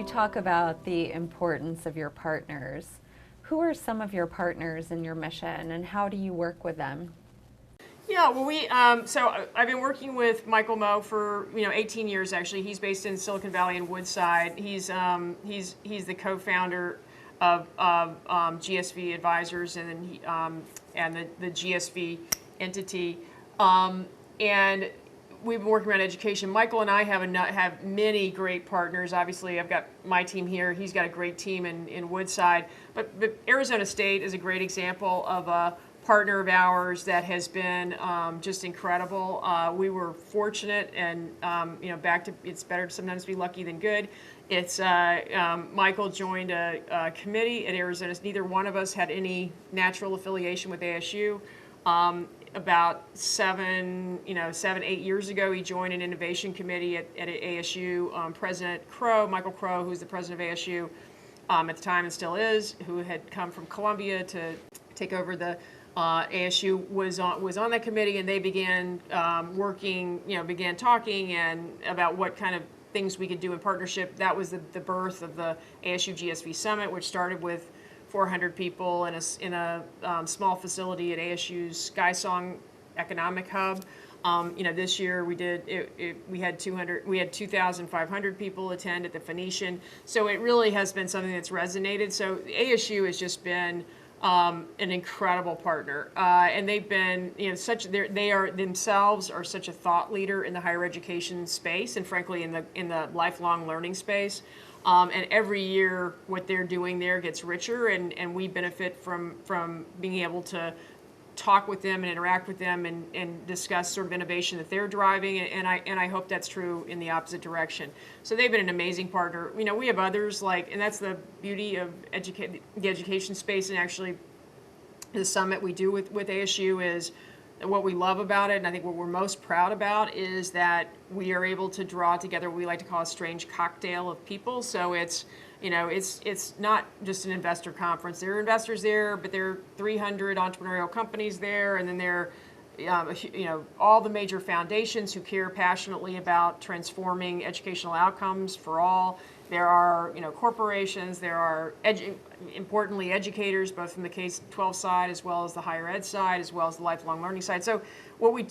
You talk about the importance of your partners. Who are some of your partners in your mission, and how do you work with them? Yeah, well, so I've been working with Michael Moe for 18 years actually. He's based in Silicon Valley in Woodside. He's the co-founder of GSV Advisors and then the GSV entity, and we've been working around education. Michael and I have many great partners. Obviously, I've got my team here. He's got a great team in Woodside, but Arizona State is a great example of a partner of ours that has been just incredible. We were fortunate, and back to it's better to sometimes be lucky than good. It's Michael joined a committee at Arizona. Neither one of us had any natural affiliation with ASU. About 8 years ago, he joined an innovation committee at ASU. President Crow, Michael Crow, who's the president of ASU at the time and still is, who had come from Columbia to take over the ASU, was on that committee, and they began began talking and about what kind of things we could do in partnership. That was the birth of the ASU GSV Summit, which started with 400 people in a small facility at ASU's SkySong Economic Hub. This year we had 2,500 people attend at the Phoenician. So it really has been something that's resonated. So ASU has just been an incredible partner, and they've been they are themselves are such a thought leader in the higher education space, and frankly in the lifelong learning space. And every year what they're doing there gets richer, and we benefit from being able to talk with them and interact with them and discuss sort of innovation that they're driving, and I hope that's true in the opposite direction. So they've been an amazing partner. We have others and that's the beauty of the education space, and actually the summit we do with ASU is what we love about it, and I think what we're most proud about is that we are able to draw together what we like to call a strange cocktail of people. So it's not just an investor conference. There are investors there, but there are 300 entrepreneurial companies there, and then there are all the major foundations who care passionately about transforming educational outcomes for all. There are corporations. There are importantly educators, both from the K-12 side as well as the higher ed side, as well as the lifelong learning side. So what we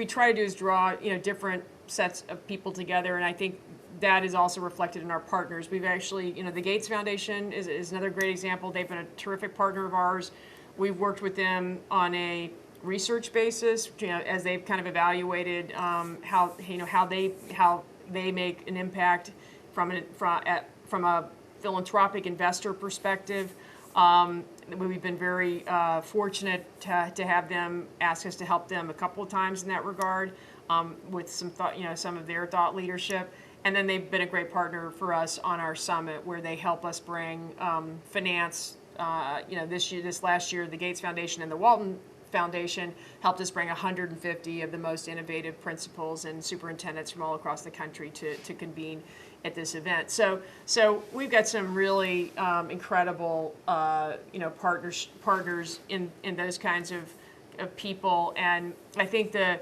try to do is draw different sets of people together, and I think that is also reflected in our partners. We've actually, the Gates Foundation is another great example. They've been a terrific partner of ours. We've worked with them on a research basis, as they've kind of evaluated how they make an impact from a philanthropic investor perspective. We've been very fortunate to have them ask us to help them a couple of times in that regard, with some thought, some of their thought leadership. And then they've been a great partner for us on our summit, where they help us bring finance. This last year, the Gates Foundation and the Walton Foundation helped us bring 150 of the most innovative principals and superintendents from all across the country to convene at this event. So we've got some really incredible partners in those kinds of people, and I think the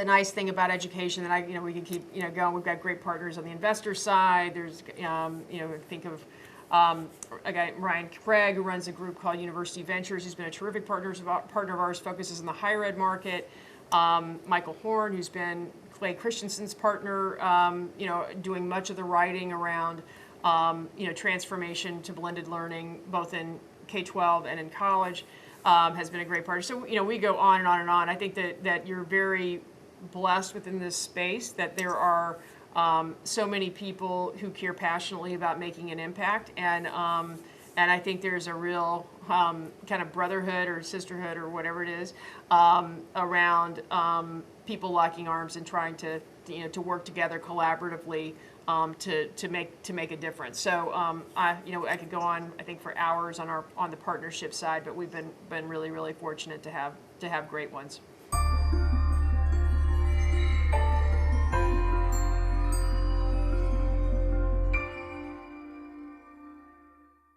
nice thing about education that we can keep going. We've got great partners on the investor side. There's think of a guy, Ryan Craig, who runs a group called University Ventures, who's been a terrific partner of ours, focuses on the higher ed market. Michael Horn, who's been Clay Christensen's partner, doing much of the writing around transformation to blended learning, both in K-12 and in college, has been a great partner. So we go on and on and on. I think that you're very blessed within this space, that there are so many people who care passionately about making an impact, and I think there's a real kind of brotherhood or sisterhood or whatever it is around people locking arms and trying to work together collaboratively to make a difference. So I could go on, I think, for hours on the partnership side, but we've been really fortunate to have great ones.